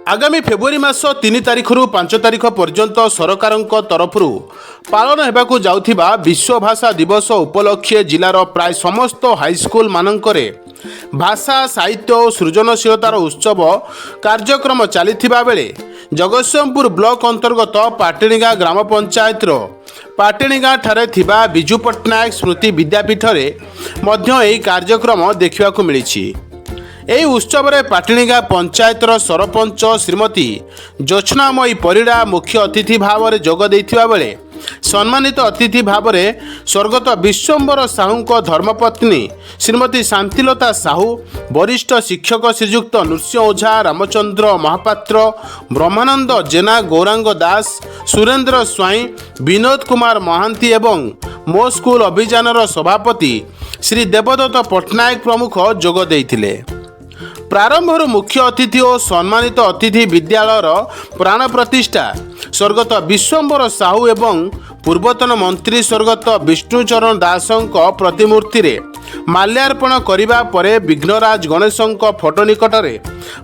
आगामी फेब्रुआरी मास 3 तारिख रु 5 तारिख पर्यंत सरकार तरफ पालन होगा जाउथिबा विश्व भाषा दिवस उपलक्षे जिलार प्राय समस्त हाईस्कल मानकरे भाषा साहित्य और सृजनशीलतार उत्सव कार्यक्रम चलता बेले जगतसिंहपुर ब्लॉक अंतर्गत पाटेणीगाँ ग्राम पंचायत पाटेणीगाँ ठारे थिबा बिजू पट्टनायक स्मृति विद्यापीठ में कार्यक्रम देखा मिली। ଏହି ଉତ୍ସବରେ ପାଟଣିଗାଁ ପଞ୍ଚାୟତର ସରପଞ୍ଚ ଶ୍ରୀମତୀ ଜ୍ୟୋତ୍ସ୍ନାମୟୀ ପରିଡ଼ା ମୁଖ୍ୟ ଅତିଥି ଭାବରେ ଯୋଗ ଦେଇଥିବା ବେଳେ ସମ୍ମାନିତ ଅତିଥି ଭାବରେ ସ୍ୱର୍ଗତ ବିଶ୍ୱମ୍ବର ସାହୁଙ୍କ ଧର୍ମପତ୍ନୀ ଶ୍ରୀମତୀ ଶାନ୍ତିଲତା ସାହୁ, ବରିଷ୍ଠ ଶିକ୍ଷକ ଶ୍ରୀଯୁକ୍ତ ନୃସିଂହ ଓଝା, ରାମଚନ୍ଦ୍ର ମହାପାତ୍ର, ବ୍ରହ୍ମାନନ୍ଦ ଜେନା, ଗୌରାଙ୍ଗ ଦାସ, ସୁରେନ୍ଦ୍ର ସ୍ୱାଇଁ, ବିନୋଦ କୁମାର ମହାନ୍ତି ଏବଂ ମୋ ସ୍କୁଲ ଅଭିଯାନର ସଭାପତି ଶ୍ରୀ ଦେବଦତ୍ତ ପଟ୍ଟନାୟକ ପ୍ରମୁଖ ଯୋଗ ଦେଇଥିଲେ। प्रारंभर मुख्य अतिथि और सम्मानित अतिथि विद्यालयर प्राण प्रतिष्ठा स्वर्गत विश्वम्बर साहू एवं पूर्वतन मंत्री स्वर्गत विष्णुचरण दासଙ୍କ प्रतिमूर्ति रे माल्यार्पण करिबा परे विघ्नराज गणेशଙ୍କ फोटो निकटरे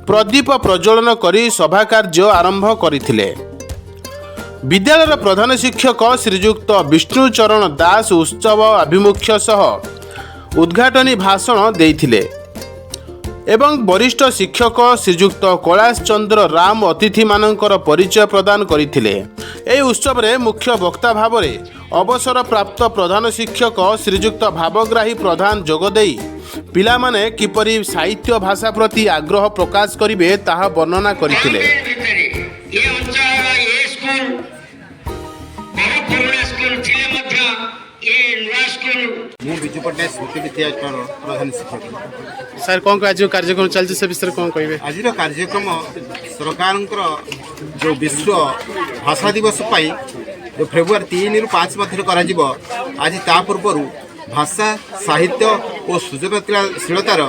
प्रदीप प्रज्वलन करी सभा कार्य आरंभ करथिले। विद्यालयर प्रधान शिक्षक श्रीयुक्त विष्णुचरण दास उत्सव आभिमुख्य सह उद्घाटनी भाषण देइथिले एवं वरिष्ठ शिक्षक श्रीयुक्त कैलाश चंद्र राम अतिथि मानकर परिचय प्रदान करथिले। एही उत्सव रे मुख्य वक्ता भाव में अवसर प्राप्त प्रधान शिक्षक श्रीयुक्त भावग्राही प्रधान जोगदेई पिला माने किपरि साहित्य भाषा प्रति आग्रह प्रकाश करिवे ताहा वर्णना करथिले। बिजू पट्टनायक स्मृति विद्यापीठ प्रधान शिक्षक सर कौन आज कार्यक्रम चलती से विषय कौन कहे? आज कार्यक्रम सरकार जो विश्व भाषा दिवस जो फेब्रुआरी 3 रु 5 मध्य आज ता पूर्व भाषा साहित्य और सृजनशीलतार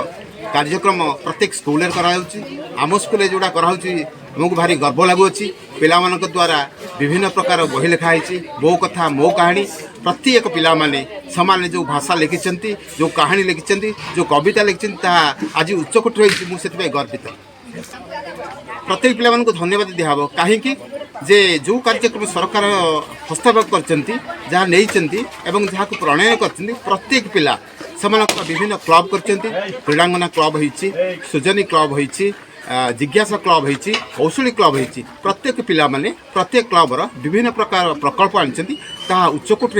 कार्यक्रम प्रत्येक स्कूल आम स्कूल जोड़ा आमको भारी गर्व लगुच पिला द्वारा विभिन्न प्रकार बही लिखाई बो कथा मो कहानी प्रत्येक पिला माने समान जो भाषा लिखिं जो कहानी लिखिं जो कविता लिखिं आज उच्चकोट मुझे गर्वित। प्रत्येक पिला धन्यवाद दिहब कहीं जे जो कार्यक्रम सरकार हस्तक्षेप कर जहाँ प्रणयन कर प्रत्येक पिला विभिन्न क्लब कर क्रीड़ांगना क्लब होती सृजनी क्लब होती जिज्ञासा क्लब होती कौशली क्लब होती प्रत्येक पिला माने प्रत्येक क्लबर विभिन्न प्रकार प्रकल्प आनी उच्चकोट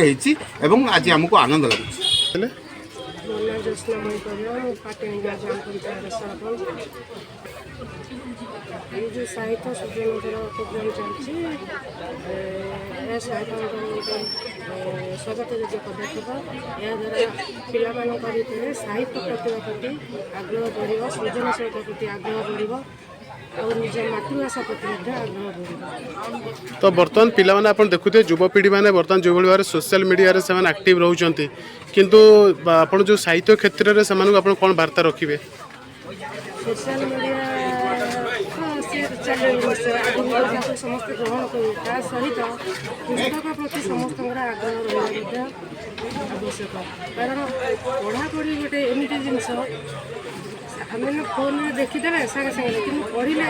आज आमको आनंद लगुच। ये जो साहित्य सृजन प्रोग्राम चलती स्वागत योग्य पदक्षेप या द्वारा पिला साहित्य प्रतिभा प्रति आग्रह बढ़ सृजनशीलता प्रति आग्रह बढ़ और निज मातृभाषा प्रति आग्रह बढ़। तो बर्तमान पिला माने आपण देखुते युवपीढ़ी माने बर्तमान जो भाव सोशल मीडिया रे सेमान एक्टिव रहउचंती किंतु आपण जो साहित्य क्षेत्र रे सेमान आपण कोन वार्ता रखिबे? सोशल मीडिया चल समस्त ग्रहण कर सहित पुस्तक प्रति समस्त आग्रह रहा आवश्यक कारण पढ़ापढ़ी गोटे एमती जिनस आम फोन में देखीदे सागे सागे कि पढ़ले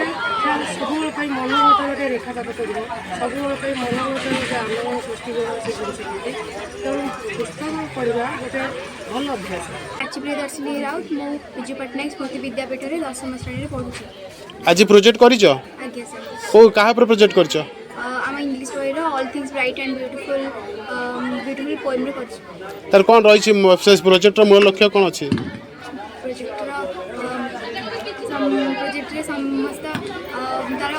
सब मन गोटे रेखापात कर सब मन गोटे आंदोलन सृष्टि से जिन तेणु पुस्तक पढ़ा गोटे भल अभ्यास। प्रियदर्शिनी राउत मु बिजू पट्टनायक स्मृति विद्यापीठ में 10वीं श्रेणी पढ़ुची। आज प्रोजेक्ट करिछ? आज्ञा सर। को कहा पर प्रोजेक्ट करिछ? आम इंग्लिश बही all things bright and beautiful beautiful poem रे करिछ। तार कोन रहिछि प्रोजेक्ट रो मूल लक्ष्य कोन अछि? प्रोजेक्ट रे समस्त तार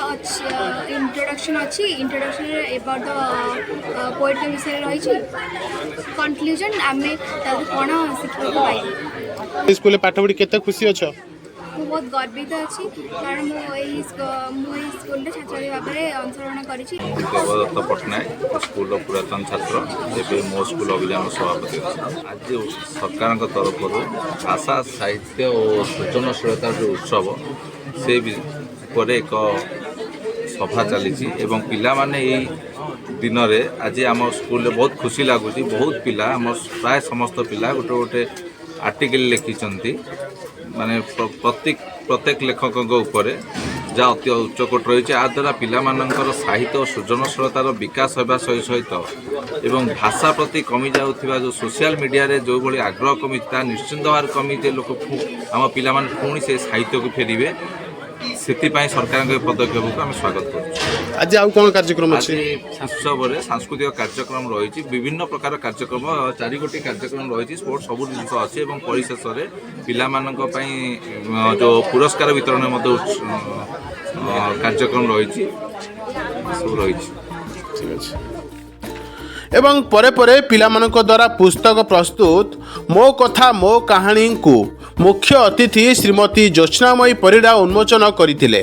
इंट्रोडक्शन अच्छी इंट्रोडक्शन एबाउट द पोएट्री विषय रही कंक्लूजन आमे कौन शिखा पाई। स्कूल पाठ पढ़ी केते खुशी अच्छ? मु बहुत गर्वित अच्छी कारण मुझे स्कूल छात्र भाव में अंशग्रहण करी। देवदत्त पट्टनायक स्कूल पुरातन छात्र एवं मो स्कूल अभियान सभापति। आज सरकार तरफ भाषा साहित्य और सृजनशीलता जो उत्सव से पर एक सभा चली पिला माने दिन में आज आम स्कूल बहुत खुशी लगुच बहुत पिला आम प्राय समस्त पिला गोटे गोटे आर्टिकल लिखिं माने प्रत्येक लेखक ऊपर जहाँ अति उच्चकोट रही है। द्वारा पिलामानंकर साहित्य और सृजनशीलतार विकास होगा सहित एवं भाषा प्रति कमी जाऊँगा जो सोशल मीडिया रे जो भाई आग्रह कमी निश्चिंत भाव कमी लोक आम पिला पुणी से साहित्य को फेरिबे से सरकार पदक्षेप को आम स्वागत कर। आज आउ कौन कार्यक्रम आज अच्छे उत्सव में सांस्कृतिक कार्यक्रम रही विभिन्न प्रकार कार्यक्रम 4 गोटी कार्यक्रम रही स्पोर्ट्स सब जिन अच्छी परिशेष में पिला जो पुरस्कार वितरण कार्यक्रम रही सब रही। ठीक अच्छे एवं परे परे पिलामानक द्वारा पुस्तक प्रस्तुत मो कथा मो कहानी को मुख्य अतिथि श्रीमती ज्योत्स्नामयी परिडा उन्मोचन करथिले।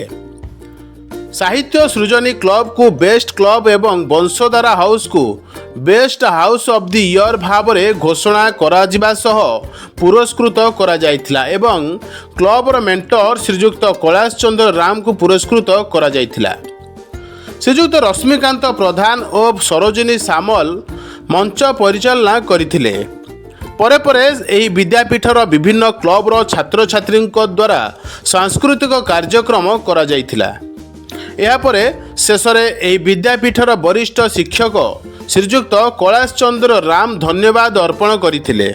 साहित्य सृजनी क्लब को बेस्ट क्लब एवं वंशधारा हाउस को best house of the year भाव में घोषणा करा जिबा सह पुरस्कृत करा जायथिला एवं क्लबर मेंटर श्रीजुक्त कैलाश चंद्र राम को पुरस्कृत करा जायथिला। श्रीजुक्त रश्मिकांत प्रधान और सरोजिनी सामल मंच परिचालना करथिले। परे परे एही विद्यापीठर विभिन्न क्लबर छात्र छात्री द्वारा सांस्कृतिक कार्यक्रम करा जायथिला। या परे शेषरे एही विद्यापीठर वरिष्ठ शिक्षक श्रीजुक्त कैलाश चंद्र राम धन्यवाद अर्पण करथिले।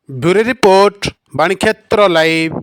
ब्यूरो रिपोर्ट बाणीक्षेत्र लाइव।